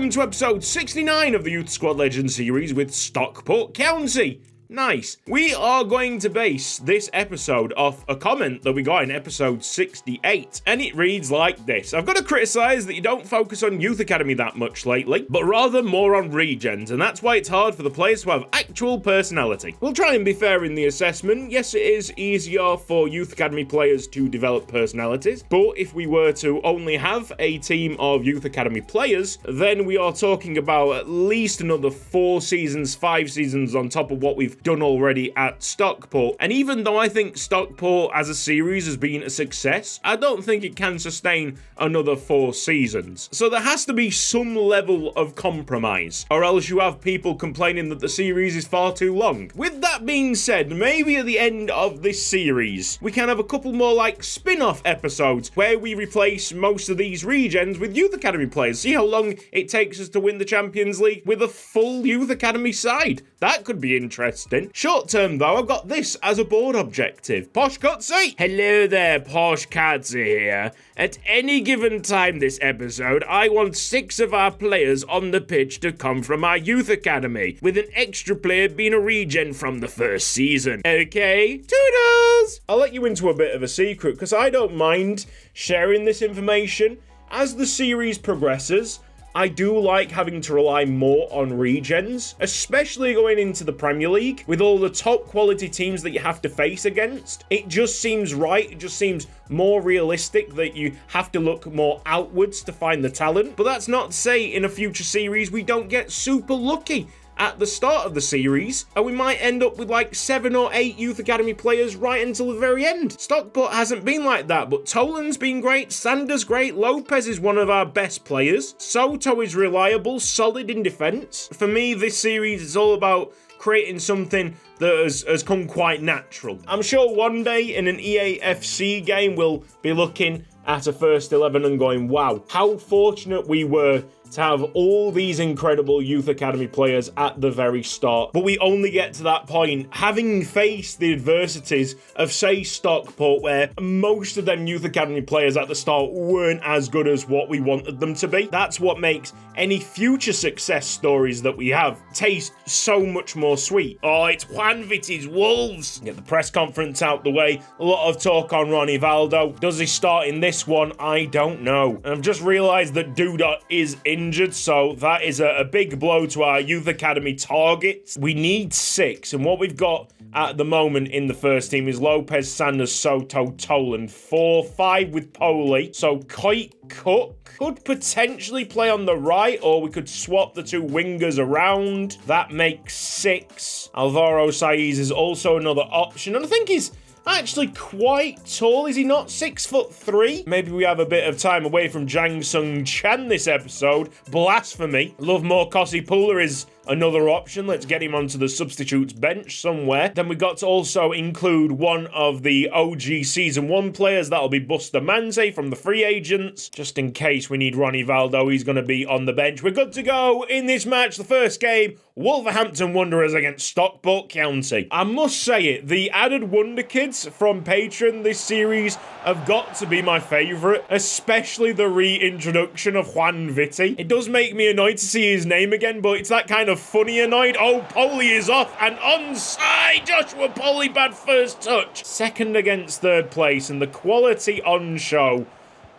welcome to episode 69 of the Youth Squad Legends series with Stockport County. Nice. We are going to base this episode off a comment that we got in episode 68, and it reads like this. I've got to criticise that you don't focus on Youth Academy that much lately, but rather more on regens, and that's why it's hard for the players to have actual personality. We'll try and be fair in the assessment. Yes, it is easier for Youth Academy players to develop personalities, but if we were to only have a team of Youth Academy players, then we are talking about at least another 4 seasons, 5 seasons on top of what we've done already at Stockport. And even though I think Stockport as a series has been a success, I don't think it can sustain another 4 seasons. So there has to be some level of compromise, or else you have people complaining that the series is far too long. With that being said, maybe at the end of this series, we can have a couple more like spin-off episodes where we replace most of these regens with Youth Academy players. See how long it takes us to win the Champions League with a full Youth Academy side. That could be interesting. Short term though, I've got this as a board objective. Posh Cutsy! Hello there, Posh Cutsy here. At any given time this episode, I want 6 of our players on the pitch to come from our Youth Academy, with an extra player being a regen from the first season. Okay? Toodles! I'll let you into a bit of a secret, because I don't mind sharing this information. As the series progresses, I do like having to rely more on regens, especially going into the Premier League with all the top quality teams that you have to face against. It just seems right, it just seems more realistic that you have to look more outwards to find the talent. But that's not to say in a future series we don't get super lucky at the start of the series, and we might end up with like 7 or 8 Youth Academy players right until the very end. Stockport hasn't been like that, but Tolan's been great, Sanders great, Lopez is one of our best players, Soto is reliable, solid in defence. For me, this series is all about creating something that has come quite natural. I'm sure one day in an EAFC game we'll be looking at a first 11 and going, wow, how fortunate we were to have all these incredible Youth Academy players at the very start. But we only get to that point having faced the adversities of, say, Stockport, where most of them Youth Academy players at the start weren't as good as what we wanted them to be. That's what makes any future success stories that we have taste so much more sweet. Oh, it's Juan Vitti's Wolves. Get the press conference out the way. A lot of talk on Ronnie Valdo. Does he start in this one? I don't know. And I've just realised that Duda is injured, so that is a big blow to our Youth Academy targets. We need 6, and what we've got at the moment in the first team is Lopez, Sanders, Soto, Tolan. 4, 5 with Poli. So Coit Cook could potentially play on the right, or we could swap the 2 wingers around. That makes 6. Alvaro Saiz is also another option, and I think he's actually quite tall. Is he not 6'3"? Maybe we have a bit of time away from Jang Sung Chan this episode. Blasphemy. Love more Kossi Pula is another option. Let's get him onto the substitutes bench somewhere. Then we got to also include one of the OG Season 1 players. That'll be Buster Manze from the free agents. Just in case we need Ronnie Valdo, he's going to be on the bench. We're good to go in this match. The first game, Wolverhampton Wanderers against Stockport County. I must say it, the added Wonder Kids from Patreon this series have got to be my favourite, especially the reintroduction of Juan Vitti. It does make me annoyed to see his name again, but it's that kind of funny annoyed. Oh, Poli is off and onside. Joshua Poli, bad first touch. Second against third place, and the quality on show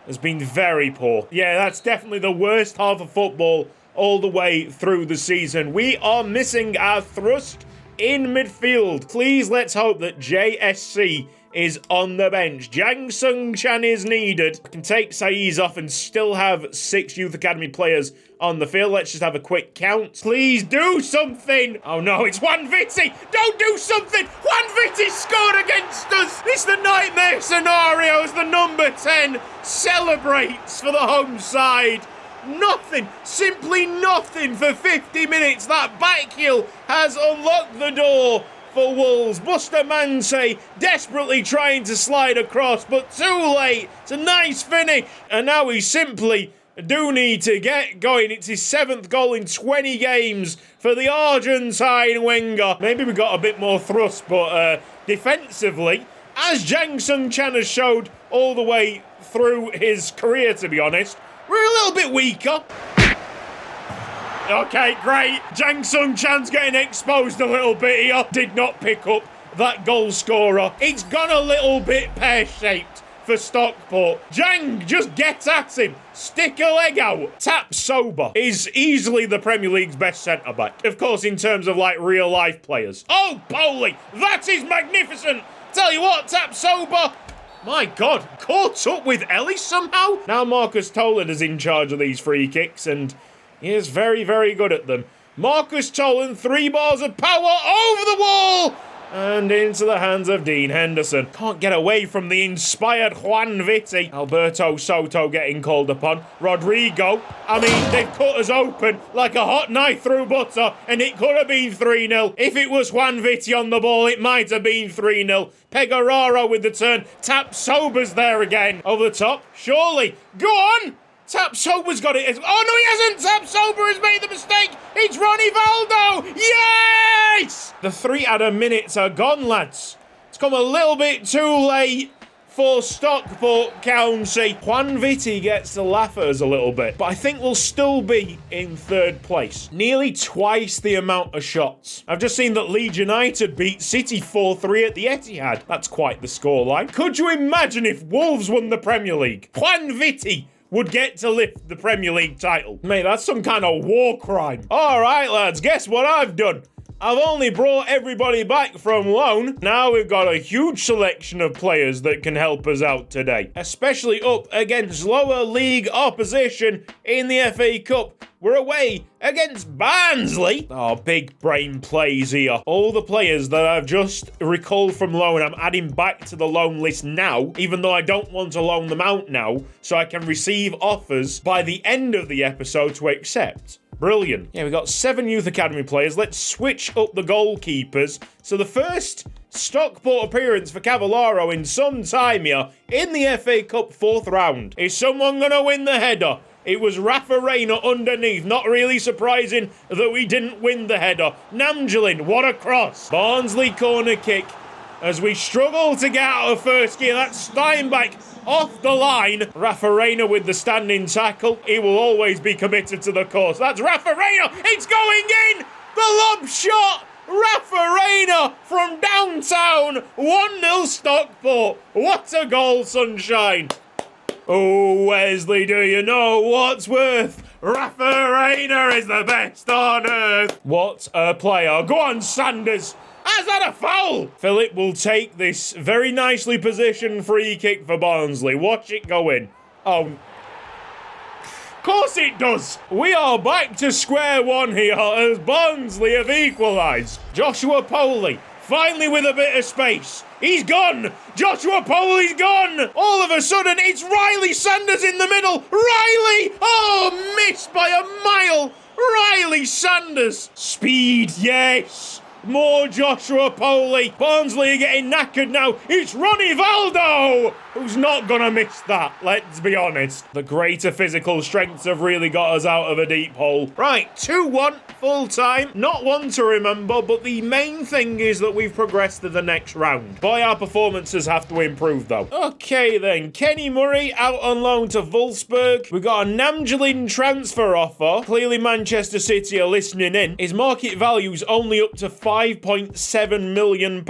has been very poor. Yeah, that's definitely the worst half of football all the way through the season. We are missing our thrust in midfield. Please, let's hope that JSC is on the bench. Jang Sung Chan is needed. I can take Saiz off and still have 6 Youth Academy players on the field. Let's just have a quick count. Please do something. Oh no, it's Juan Vitti. Don't do something. Juan Vitti scored against us. It's the nightmare scenario as the number 10 celebrates for the home side. Nothing, simply nothing for 50 minutes. That back heel has unlocked the door for Wolves. Buster Manse desperately trying to slide across, but too late. It's a nice finish. And now we simply do need to get going. It's his 7th goal in 20 games for the Argentine winger. Maybe we got a bit more thrust, but defensively, as Jang Sung Chan has showed all the way through his career, to be honest, we're a little bit weaker. Okay, great. Jang Sung Chan's getting exposed a little bit here. Did not pick up that goal scorer. It's gone a little bit pear-shaped for Stockport. Jang, just get at him. Stick a leg out. Tap Sober is easily the Premier League's best centre-back. Of course, in terms of, like, real-life players. Oh, Bowley, that is magnificent. Tell you what, Tap Sober. My God, caught up with Ellis somehow? Now Marcus Toland is in charge of these free kicks, and he is very, very good at them. Marcus Toland, 3 bars of power over the wall! And into the hands of Dean Henderson. Can't get away from the inspired Juan Vitti. Alberto Soto getting called upon. Rodrigo. I mean, they've cut us open like a hot knife through butter, and it could have been 3-0. If it was Juan Vitti on the ball, it might have been 3-0. Pegararo with the turn. Tap Sober's there again. Over the top. Surely. Go on! Tap Sober's got it. Oh, no, he hasn't. Tap Sober has made the mistake. It's Ronnie Valdo. Yes! The 3 added minutes are gone, lads. It's come a little bit too late for Stockport County. Juan Vitti gets to laugh at us a little bit, but I think we'll still be in 3rd place. Nearly twice the amount of shots. I've just seen that Leeds United beat City 4-3 at the Etihad. That's quite the scoreline. Could you imagine if Wolves won the Premier League? Juan Vitti would get to lift the Premier League title. Mate, that's some kind of war crime. All right, lads, guess what I've done? I've only brought everybody back from loan. Now we've got a huge selection of players that can help us out today, especially up against lower league opposition in the FA Cup. We're away against Barnsley. Oh, big brain plays here. All the players that I've just recalled from loan, I'm adding back to the loan list now, even though I don't want to loan them out now, so I can receive offers by the end of the episode to accept. Brilliant. Yeah, we've got 7 Youth Academy players. Let's switch up the goalkeepers. So the first Stockport appearance for Cavallaro in some time here in the FA Cup 4th round. Is someone going to win the header? It was Rafa Reina underneath. Not really surprising that we didn't win the header. Namjalin, what a cross. Barnsley corner kick. As we struggle to get out of first gear, that's Steinbach off the line. Rafa Reina with the standing tackle. He will always be committed to the course. That's Rafa Reina. It's going in. The lob shot. Rafa Reina from downtown. 1-0 Stockport. What a goal, sunshine. Oh, Wesley, do you know what's worth? Rafa Reina is the best on earth. What a player. Go on, Sanders. Is that a foul? Philip will take this very nicely positioned free kick for Barnsley. Watch it go in. Oh, of course it does. We are back to square one here as Barnsley have equalised. Joshua Poley, finally with a bit of space. He's gone. Joshua Poley's gone. All of a sudden, it's Riley Sanders in the middle. Riley! Oh, missed by a mile. Riley Sanders. Speed, yes. More Joshua Poley. Barnsley are getting knackered now. It's Ronnie Valdo, who's not going to miss that, let's be honest. The greater physical strengths have really got us out of a deep hole. Right, 2-1, full time. Not one to remember, but the main thing is that we've progressed to the next round. Boy, our performances have to improve, though. Okay, then. Kenny Murray out on loan to Wolfsburg. We've got a Namjalin transfer offer. Clearly, Manchester City are listening in. His market value's only up to £5.7 million.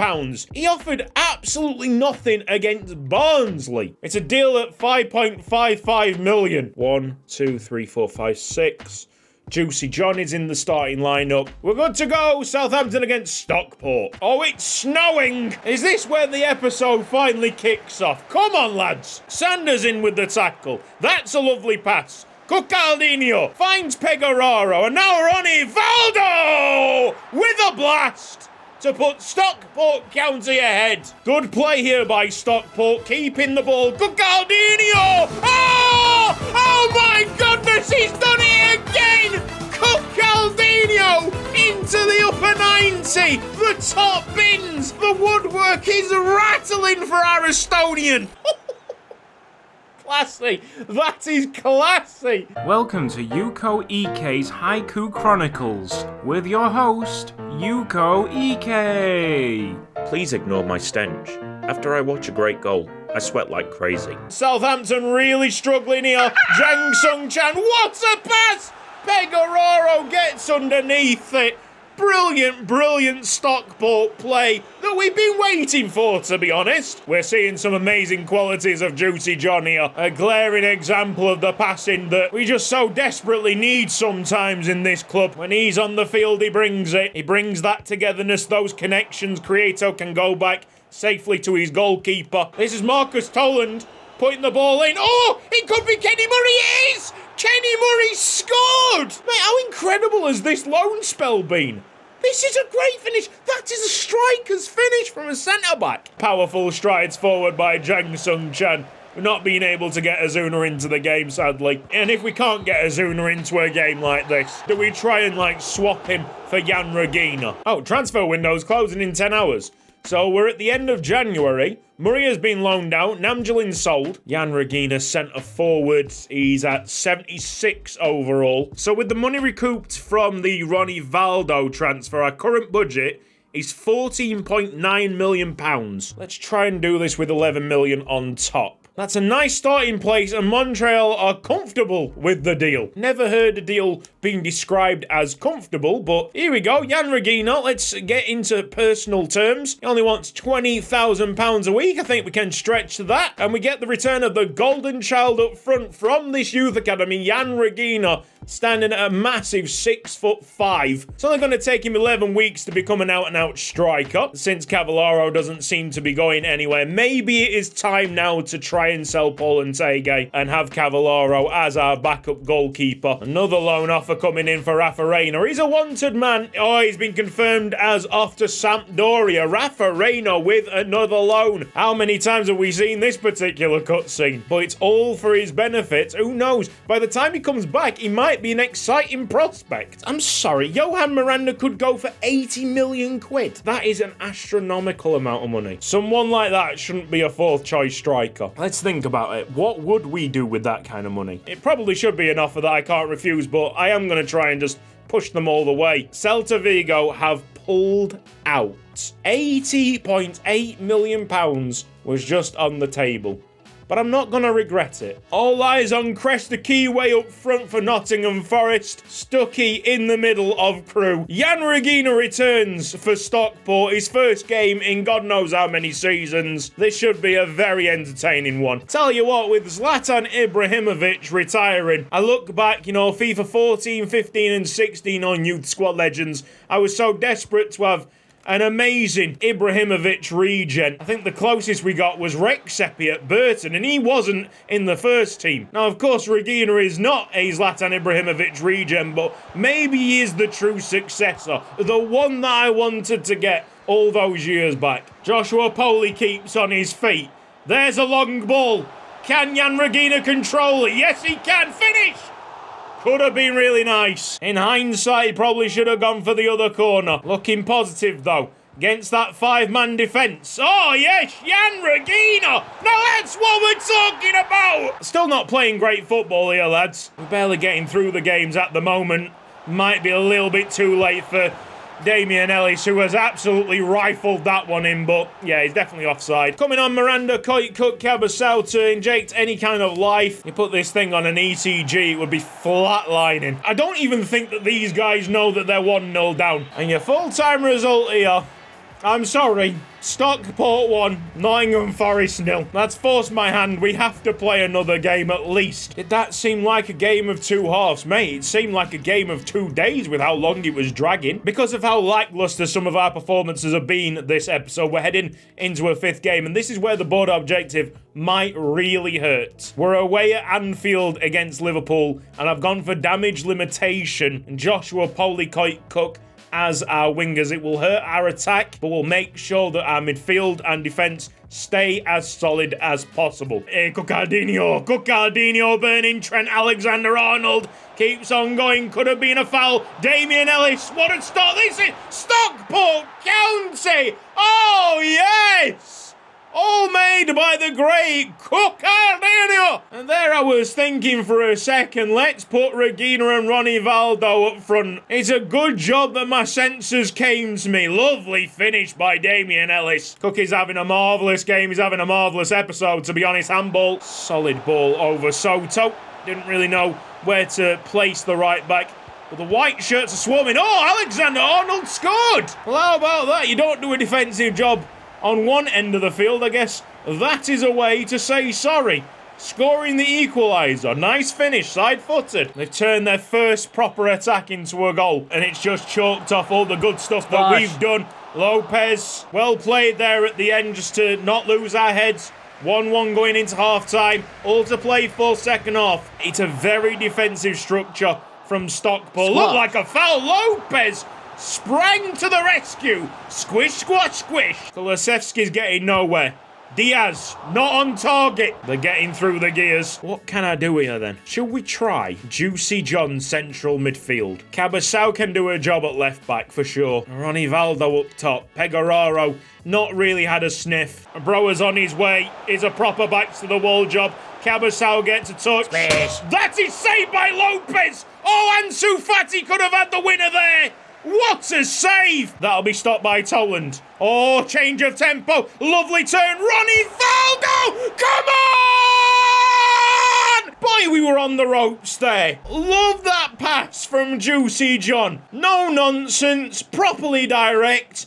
He offered absolutely nothing against Barnsley. It's a deal at 5.55 million. 1, 2, 3, 4, 5, 6. Juicy John is in the starting lineup. We're good to go. Southampton against Stockport. Oh, it's snowing. Is this where the episode finally kicks off? Come on, lads. Sanders in with the tackle. That's a lovely pass. Cucaldinho finds Pegararo, and now Ronnie Valdo with a blast to put Stockport County ahead. Good play here by Stockport, keeping the ball. Cucaldinho! Oh! Oh my goodness, he's done it again! Cucaldinho into the upper 90. The top bins. The woodwork is rattling for our Estonian. Classy. That is classy. Welcome to Yuko Ike's Haiku Chronicles with your host, Yuko Ike. Please ignore my stench. After I watch a great goal, I sweat like crazy. Southampton really struggling here. Jang Sung Chan, what a pass! Pegararo gets gets underneath it. Brilliant, brilliant Stockport play that we've been waiting for, to be honest. We're seeing some amazing qualities of Juicy John here. A glaring example of the passing that we just so desperately need sometimes in this club. When he's on the field, he brings it. He brings that togetherness, those connections. Quieto can go back safely to his goalkeeper. This is Marcus Toland putting the ball in. Oh, it could be Kenny Murray. It is! Kenny Murray scored! Mate, how incredible has this loan spell been? This is a great finish. That is a striker's finish from a centre-back. Powerful strides forward by Jang Sung Chan. We're not being able to get Azuna into the game, sadly. And if we can't get Azuna into a game like this, do we try and, swap him for Jan Regina? Oh, transfer window's closing in 10 hours. So we're at the end of January. Murray has been loaned out. Namjoon sold. Jan Regina centre forward. He's at 76 overall. So with the money recouped from the Ronnie Valdo transfer, our current budget is £14.9 million. Let's try and do this with 11 million on top. That's a nice starting place, and Montreal are comfortable with the deal. Never heard a deal being described as comfortable, but here we go. Jan Regina, let's get into personal terms. He only wants £20,000 a week. I think we can stretch to that. And we get the return of the golden child up front from this youth academy, Jan Regina, standing at a massive 6'5". It's only going to take him 11 weeks to become an out-and-out striker, since Cavallaro doesn't seem to be going anywhere. Maybe it is time now to try and sell Paul Ntege and have Cavallaro as our backup goalkeeper. Another loan offer coming in for Rafa Reina. He's a wanted man. Oh, he's been confirmed as off to Sampdoria. Rafa Reina with another loan. How many times have we seen this particular cutscene? But it's all for his benefit. Who knows? By the time he comes back, he might be an exciting prospect. I'm sorry, Johan Miranda could go for 80 million quid. That is an astronomical amount of money. Someone like that shouldn't be a fourth choice striker. Let's think about it. What would we do with that kind of money? It probably should be an offer that I can't refuse, but I am going to try and just push them all the way. Celta Vigo have pulled out. £80.8 million was just on the table. But I'm not going to regret it. All eyes on Cresta Keyway up front for Nottingham Forest. Stuckey in the middle of crew. Jan Regina returns for Stockport. His first game in God knows how many seasons. This should be a very entertaining one. Tell you what, with Zlatan Ibrahimovic retiring, I look back, FIFA 14, 15 and 16 on Youth Squad Legends. I was so desperate to have an amazing Ibrahimovic regen. I think the closest we got was Rexepi at Burton, and he wasn't in the first team. Now, of course, Regina is not a Zlatan Ibrahimovic regen, but maybe he is the true successor, the one that I wanted to get all those years back. Joshua Poli keeps on his feet. There's a long ball. Can Jan Regina control it? Yes, he can. Finish! Could have been really nice. In hindsight, he probably should have gone for the other corner. Looking positive, though, against that five-man defence. Oh, yes, Jan Regina. Now that's what we're talking about. Still not playing great football here, lads. We're barely getting through the games at the moment. Might be a little bit too late for Damian Ellis, who has absolutely rifled that one in, but yeah, he's definitely offside. Coming on Miranda, Coit Cook, Cabasau to inject any kind of life. You put this thing on an ECG, it would be flatlining. I don't even think that these guys know that they're 1-0 down. And your full-time result here, I'm sorry, Stockport 1, Nottingham Forest 0. That's forced my hand. We have to play another game at least. Did that seem like a game of two halves? Mate, it seemed like a game of 2 days with how long it was dragging. Because of how lackluster some of our performances have been this episode, we're heading into a 5th game, and this is where the board objective might really hurt. We're away at Anfield against Liverpool, and I've gone for damage limitation and Joshua Cook as our wingers. It will hurt our attack, but we'll make sure that our midfield and defence stay as solid as possible. Cucardinho burning Trent Alexander-Arnold. Keeps on going. Could have been a foul. Damian Ellis. What a start. This is Stockport County. Oh, yes. All made by the great Cucardinho. And there I was thinking for a second, let's put Regina and Ronnie Valdo up front. It's a good job that my senses came to me. Lovely finish by Damian Ellis. Cook is having a marvellous game. He's having a marvellous episode, to be honest. Handball. Solid ball over Soto. Didn't really know where to place the right back. But the white shirts are swarming. Oh, Alexander-Arnold scored! Well, how about that? You don't do a defensive job on one end of the field, I guess that is a way to say sorry. Scoring the equaliser. Nice finish, side-footed. They've turned their first proper attack into a goal, and it's just chalked off all the good stuff that we've done. Lopez, well played there at the end just to not lose our heads. 1-1 going into half-time. All to play for second half. It's a very defensive structure from Stockport. Looked like a foul. Lopez sprang to the rescue. Squish, squash, squish. Kulusevski's getting nowhere. Diaz, not on target. They're getting through the gears. What can I do here then? Should we try Juicy John central midfield? Cabasau can do a job at left back for sure. Ronnie Valdo up top. Pegoraro not really had a sniff. Brower's on his way. Is a proper backs to the wall job. Cabasau gets a touch. That is saved by Lopez. Oh, Ansu Fati could have had the winner there. What a save! That'll be stopped by Toland. Oh, change of tempo. Lovely turn. Ronnie Valdo! Come on! Boy, we were on the ropes there. Love that pass from Juicy John. No nonsense. Properly direct.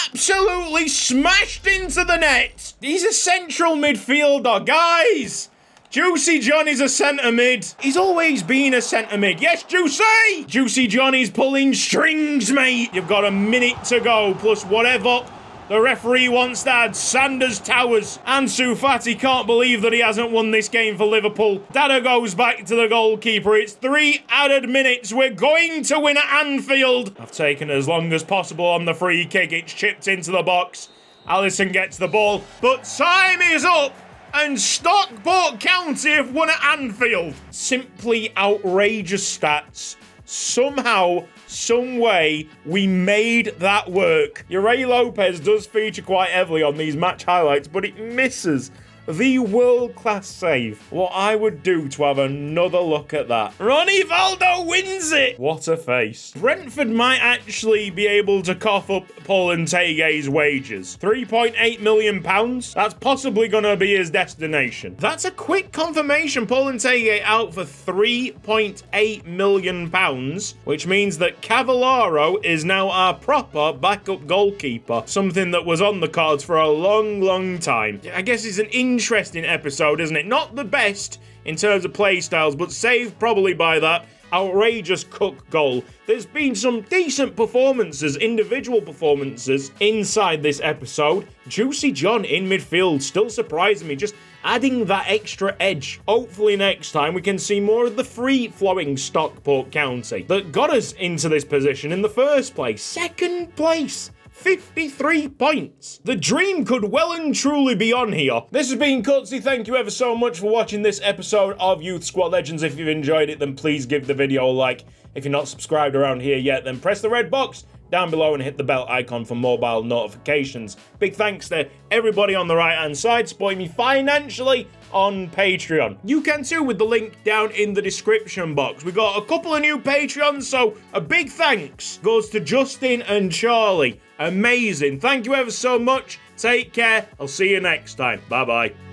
Absolutely smashed into the net. He's a central midfielder, guys. Juicy John is a centre mid. He's always been a centre mid. Yes, Juicy! Juicy John is pulling strings, mate. You've got a minute to go, plus whatever the referee wants to add. Sanders Towers. Ansu Fati can't believe that he hasn't won this game for Liverpool. Dada goes back to the goalkeeper. It's 3 added minutes. We're going to win at Anfield. I've taken as long as possible on the free kick. It's chipped into the box. Alisson gets the ball, but time is up. And Stockport County have won at Anfield. Simply outrageous stats. Somehow, some way, we made that work. Uri Lopez does feature quite heavily on these match highlights, but it misses the world-class save. What I would do to have another look at that. Ronnie Valdo wins it! What a face. Brentford might actually be able to cough up Paul Ntege's wages. £3.8 million. That's possibly going to be his destination. That's a quick confirmation. Paul Ntege out for £3.8 million, which means that Cavallaro is now our proper backup goalkeeper. Something that was on the cards for a long, long time. I guess it's an interesting episode, isn't it? Not the best in terms of play styles, but saved probably by that outrageous Cook goal. There's been some decent performances, individual performances inside this episode. Juicy John in midfield still surprising me, just adding that extra edge. Hopefully next time we can see more of the free-flowing Stockport County that got us into this position in the first place. Second place. 53 points. The dream could well and truly be on here. This has been Cutsy. Thank you ever so much for watching this episode of Youth Squad Legends. If you've enjoyed it, then please give the video a like. If you're not subscribed around here yet, then press the red box down below and hit the bell icon for mobile notifications. Big thanks to everybody on the right-hand side supporting me financially on Patreon. You can too with the link down in the description box. We got a couple of new Patreons, so a big thanks goes to Justin and Charlie. Amazing. Thank you ever so much. Take care. I'll see you next time. Bye-bye.